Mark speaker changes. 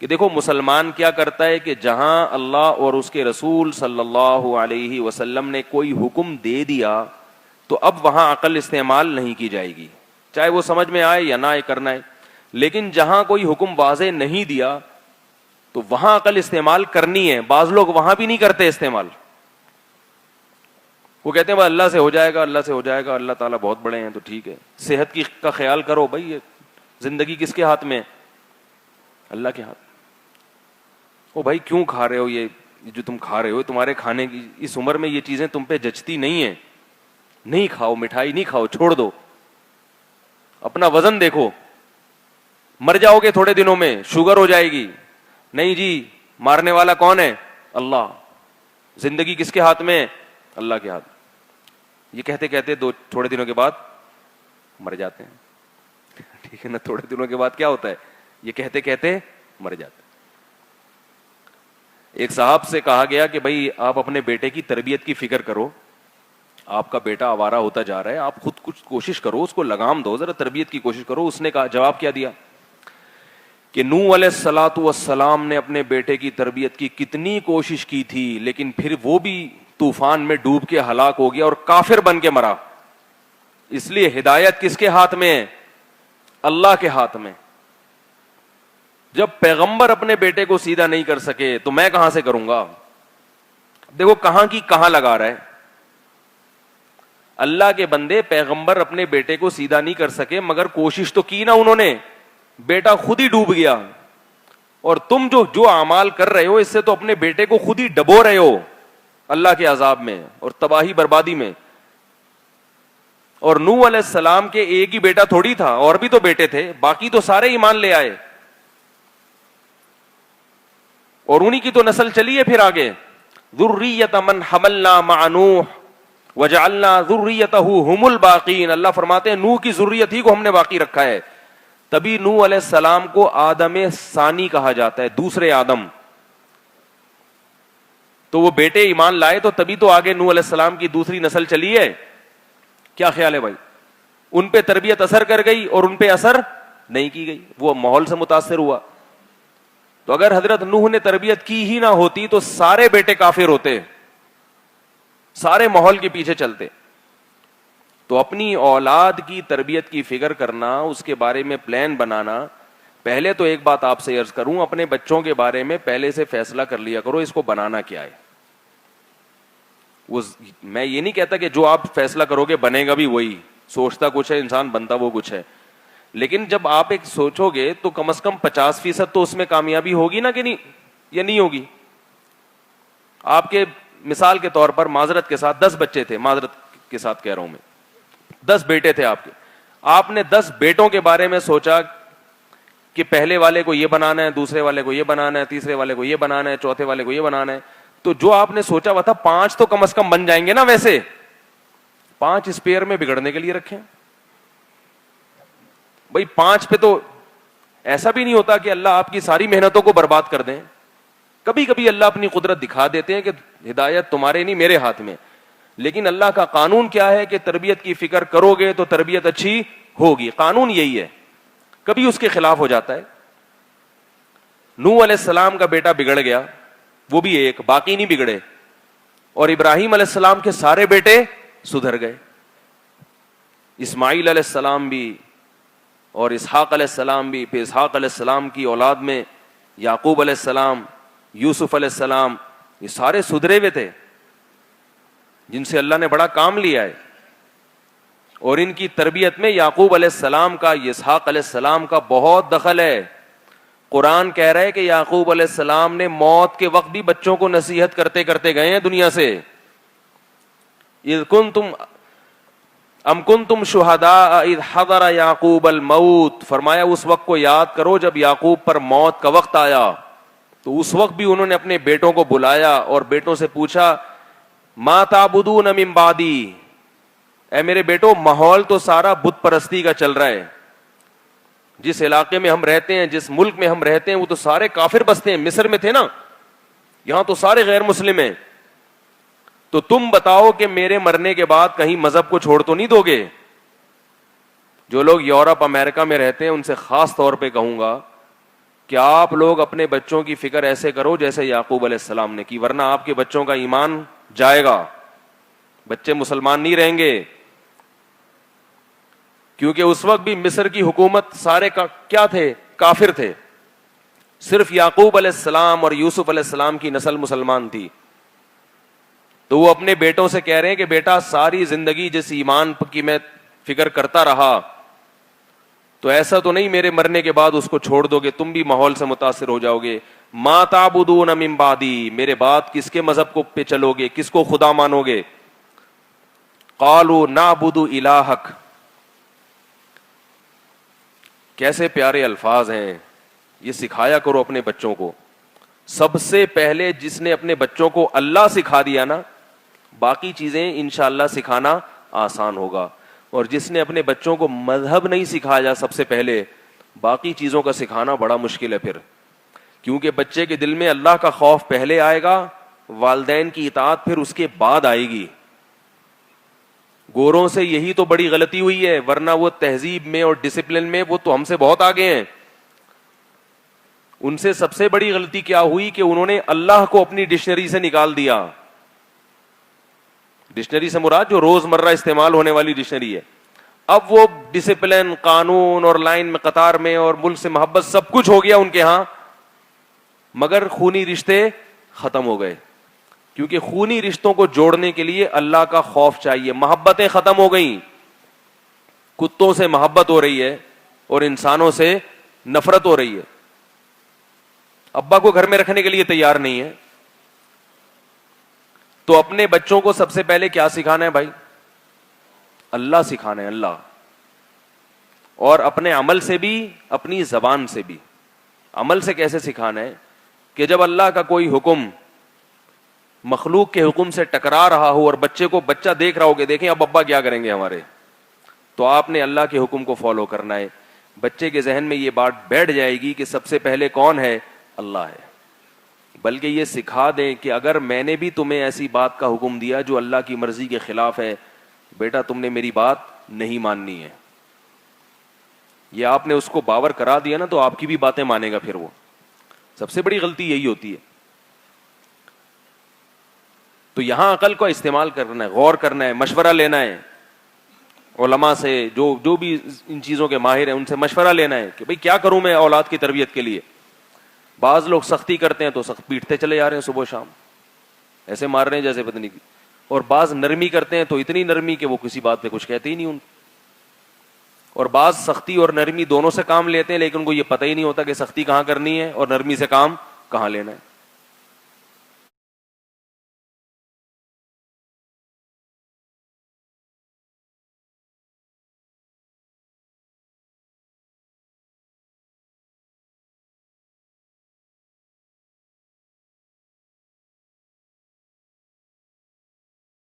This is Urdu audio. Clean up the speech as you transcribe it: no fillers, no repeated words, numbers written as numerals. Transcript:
Speaker 1: کہ دیکھو مسلمان کیا کرتا ہے کہ جہاں اللہ اور اس کے رسول صلی اللہ علیہ وسلم نے کوئی حکم دے دیا تو اب وہاں عقل استعمال نہیں کی جائے گی، چاہے وہ سمجھ میں آئے یا نہ آئے کرنا ہے. لیکن جہاں کوئی حکم واضح نہیں دیا تو وہاں عقل استعمال کرنی ہے. بعض لوگ وہاں بھی نہیں کرتے استعمال، وہ کہتے ہیں اللہ سے ہو جائے گا، اللہ سے ہو جائے گا، اللہ تعالیٰ بہت بڑے ہیں تو ٹھیک ہے. صحت کا خیال کرو بھائی، یہ زندگی کس کے ہاتھ میں ہے؟ اللہ کے ہاتھ. او بھائی کیوں کھا رہے ہو یہ جو تم کھا رہے ہو؟ تمہارے کھانے کی اس عمر میں یہ چیزیں تم پہ جچتی نہیں ہیں، نہیں کھاؤ، مٹھائی نہیں کھاؤ، چھوڑ دو. اپنا وزن دیکھو، مر جاؤ گے تھوڑے دنوں میں، شوگر ہو جائے گی. نہیں جی، مارنے والا کون ہے؟ اللہ. زندگی کس کے ہاتھ میں ہے؟ اللہ کے ہاتھ. یہ کہتے کہتے تھوڑے دنوں کے بعد مر جاتے ہیں. ٹھیک ہے نا؟ تھوڑے دنوں کے بعد کیا ہوتا ہے؟ یہ کہتے کہتے مر جاتے ہیں. ایک صاحب سے کہا گیا کہ بھائی آپ اپنے بیٹے کی تربیت کی فکر کرو، آپ کا بیٹا آوارہ ہوتا جا رہا ہے، آپ خود کچھ کوشش کرو، اس کو لگام دو، ذرا تربیت کی کوشش کرو. اس نے کہا، جواب کیا دیا کہ نوح علیہ الصلوۃ والسلام نے اپنے بیٹے کی تربیت کی کتنی کوشش کی تھی، لیکن پھر وہ بھی طوفان میں ڈوب کے ہلاک ہو گیا اور کافر بن کے مرا. اس لیے ہدایت کس کے ہاتھ میں ہے؟ اللہ کے ہاتھ میں. جب پیغمبر اپنے بیٹے کو سیدھا نہیں کر سکے تو میں کہاں سے کروں گا؟ دیکھو کہاں کی کہاں لگا رہا ہے. اللہ کے بندے پیغمبر اپنے بیٹے کو سیدھا نہیں کر سکے، مگر کوشش تو کی نا انہوں نے. بیٹا خود ہی ڈوب گیا، اور تم جو اعمال کر رہے ہو اس سے تو اپنے بیٹے کو خود ہی ڈبو رہے ہو اللہ کے عذاب میں اور تباہی بربادی میں. اور نوح علیہ السلام کے ایک ہی بیٹا تھوڑی تھا، اور بھی تو بیٹے تھے، باقی تو سارے ایمان لے آئے، اور انہی کی تو نسل چلی ہے پھر آگے. ذریۃ من حملنا مع نوح وجعلنا ذریتہ هم الباقین. اللہ فرماتے ہیں نوح کی ذریت ہی کو ہم نے باقی رکھا ہے. تبھی نوح علیہ السلام کو آدم ثانی کہا جاتا ہے، دوسرے آدم. تو وہ بیٹے ایمان لائے تو تبھی تو آگے نوح علیہ السلام کی دوسری نسل چلی ہے. کیا خیال ہے بھائی؟ ان پہ تربیت اثر کر گئی اور ان پہ اثر نہیں کی گئی، وہ ماحول سے متاثر ہوا. تو اگر حضرت نوح نے تربیت کی ہی نہ ہوتی تو سارے بیٹے کافر ہوتے، سارے ماحول کے پیچھے چلتے. تو اپنی اولاد کی تربیت کی فکر کرنا، اس کے بارے میں پلان بنانا. پہلے تو ایک بات آپ سے عرض کروں، اپنے بچوں کے بارے میں پہلے سے فیصلہ کر لیا کرو اس کو بنانا کیا ہے. میں یہ نہیں کہتا کہ جو آپ فیصلہ کرو گے بنے گا بھی وہی، سوچتا کچھ ہے انسان، بنتا وہ کچھ ہے. لیکن جب آپ ایک سوچو گے تو کم از کم 50% تو اس میں کامیابی ہوگی نا، کہ نہیں؟ یا نہیں ہوگی؟ آپ کے مثال کے طور پر معذرت کے ساتھ 10 بچے تھے، معذرت کے ساتھ کہہ رہا ہوں میں، 10 بیٹے تھے آپ کے. آپ نے 10 بیٹوں کے بارے میں سوچا کہ پہلے والے کو یہ بنانا ہے، دوسرے والے کو یہ بنانا ہے، تیسرے والے کو یہ بنانا ہے، چوتھے والے کو یہ بنانا ہے. تو جو آپ نے سوچا ہوا تھا 5 تو کم از کم بن جائیں گے نا. ویسے 5 اسپیئر میں بگڑنے کے لیے رکھیں بھائی. 5 پہ تو ایسا بھی نہیں ہوتا کہ اللہ آپ کی ساری محنتوں کو برباد کر دیں. کبھی کبھی اللہ اپنی قدرت دکھا دیتے ہیں کہ ہدایت تمہارے نہیں میرے ہاتھ میں. لیکن اللہ کا قانون کیا ہے کہ تربیت کی فکر کرو گے تو تربیت اچھی ہوگی. قانون یہی ہے، کبھی اس کے خلاف ہو جاتا ہے. نوح علیہ السلام کا بیٹا بگڑ گیا، وہ بھی ایک، باقی نہیں بگڑے. اور ابراہیم علیہ السلام کے سارے بیٹے سدھر گئے. اسماعیل علیہ السلام بھی اور اسحاق علیہ السلام بھی. پھر اسحاق علیہ السلام کی اولاد میں یعقوب علیہ السلام، یوسف علیہ السلام، یہ سارے سدھرے ہوئے تھے جن سے اللہ نے بڑا کام لیا ہے. اور ان کی تربیت میں یعقوب علیہ السلام کا، اسحاق علیہ السلام کا بہت دخل ہے. قرآن کہہ رہا ہے کہ یعقوب علیہ السلام نے موت کے وقت بھی بچوں کو نصیحت کرتے کرتے گئے ہیں دنیا سے. اذ کنتم ام کنتم شہداء اذ حضر یعقوب الموت، فرمایا اس وقت کو یاد کرو جب یعقوب پر موت کا وقت آیا. تو اس وقت بھی انہوں نے اپنے بیٹوں کو بلایا اور بیٹوں سے پوچھا ما تعبدون من بعدی، اے میرے بیٹو ماحول تو سارا بت پرستی کا چل رہا ہے. جس علاقے میں ہم رہتے ہیں، جس ملک میں ہم رہتے ہیں، وہ تو سارے کافر بستے ہیں. مصر میں تھے نا، یہاں تو سارے غیر مسلم ہیں. تو تم بتاؤ کہ میرے مرنے کے بعد کہیں مذہب کو چھوڑ تو نہیں دو گے؟ جو لوگ یورپ امریکہ میں رہتے ہیں ان سے خاص طور پہ کہوں گا کہ آپ لوگ اپنے بچوں کی فکر ایسے کرو جیسے یعقوب علیہ السلام نے کی، ورنہ آپ کے بچوں کا ایمان جائے گا، بچے مسلمان نہیں رہیں گے. کیونکہ اس وقت بھی مصر کی حکومت سارے کیا تھے؟ کافر تھے. صرف یعقوب علیہ السلام اور یوسف علیہ السلام کی نسل مسلمان تھی. تو وہ اپنے بیٹوں سے کہہ رہے ہیں کہ بیٹا ساری زندگی جس ایمان کی میں فکر کرتا رہا تو ایسا تو نہیں میرے مرنے کے بعد اس کو چھوڑ دو گے، تم بھی ماحول سے متاثر ہو جاؤ گے. ما تعبدون من بعدی، میرے بعد کس کے مذہب کو پہ چلو گے، کس کو خدا مانو گے؟ قالوا نعبد الہک. کیسے پیارے الفاظ ہیں، یہ سکھایا کرو اپنے بچوں کو. سب سے پہلے جس نے اپنے بچوں کو اللہ سکھا دیا نا، باقی چیزیں انشاءاللہ سکھانا آسان ہوگا. اور جس نے اپنے بچوں کو مذہب نہیں سکھایا سب سے پہلے، باقی چیزوں کا سکھانا بڑا مشکل ہے پھر. کیونکہ بچے کے دل میں اللہ کا خوف پہلے آئے گا، والدین کی اطاعت پھر اس کے بعد آئے گی. گوروں سے یہی تو بڑی غلطی ہوئی ہے، ورنہ وہ تہذیب میں اور ڈسپلن میں وہ تو ہم سے بہت آگے ہیں. ان سے سب سے بڑی غلطی کیا ہوئی کہ انہوں نے اللہ کو اپنی ڈکشنری سے نکال دیا. ڈکشنری سے مراد جو روز مرہ استعمال ہونے والی ڈکشنری ہے. اب وہ ڈسپلن، قانون اور لائن میں قطار میں اور ملک سے محبت سب کچھ ہو گیا ان کے ہاں، مگر خونی رشتے ختم ہو گئے. کیونکہ خونی رشتوں کو جوڑنے کے لیے اللہ کا خوف چاہیے. محبتیں ختم ہو گئیں، کتوں سے محبت ہو رہی ہے اور انسانوں سے نفرت ہو رہی ہے. ابا کو گھر میں رکھنے کے لیے تیار نہیں ہے. تو اپنے بچوں کو سب سے پہلے کیا سکھانا ہے بھائی؟ اللہ سکھانا ہے، اللہ. اور اپنے عمل سے بھی، اپنی زبان سے بھی. عمل سے کیسے سکھانا ہے؟ کہ جب اللہ کا کوئی حکم مخلوق کے حکم سے ٹکرا رہا ہو اور بچے کو، بچہ دیکھ رہا ہو کہ دیکھیں اب ابا کیا کریں گے ہمارے، تو آپ نے اللہ کے حکم کو فالو کرنا ہے. بچے کے ذہن میں یہ بات بیٹھ جائے گی کہ سب سے پہلے کون ہے؟ اللہ ہے. بلکہ یہ سکھا دیں کہ اگر میں نے بھی تمہیں ایسی بات کا حکم دیا جو اللہ کی مرضی کے خلاف ہے، بیٹا تم نے میری بات نہیں ماننی ہے. یہ آپ نے اس کو باور کرا دیا نا تو آپ کی بھی باتیں مانے گا. پھر وہ سب سے بڑی غلطی یہی ہوتی ہے. تو یہاں عقل کو استعمال کرنا ہے، غور کرنا ہے، مشورہ لینا ہے علماء سے، جو بھی ان چیزوں کے ماہر ہیں ان سے مشورہ لینا ہے کہ بھئی کیا کروں میں اولاد کی تربیت کے لیے. بعض لوگ سختی کرتے ہیں تو سخت پیٹتے چلے جا رہے ہیں، صبح شام ایسے مار رہے ہیں جیسے پتہ نہیں. اور بعض نرمی کرتے ہیں تو اتنی نرمی کہ وہ کسی بات پہ کچھ کہتے ہی نہیں ان. اور بعض سختی اور نرمی دونوں سے کام لیتے ہیں لیکن ان کو یہ پتہ ہی نہیں ہوتا کہ سختی کہاں کرنی ہے اور نرمی سے کام کہاں لینا ہے.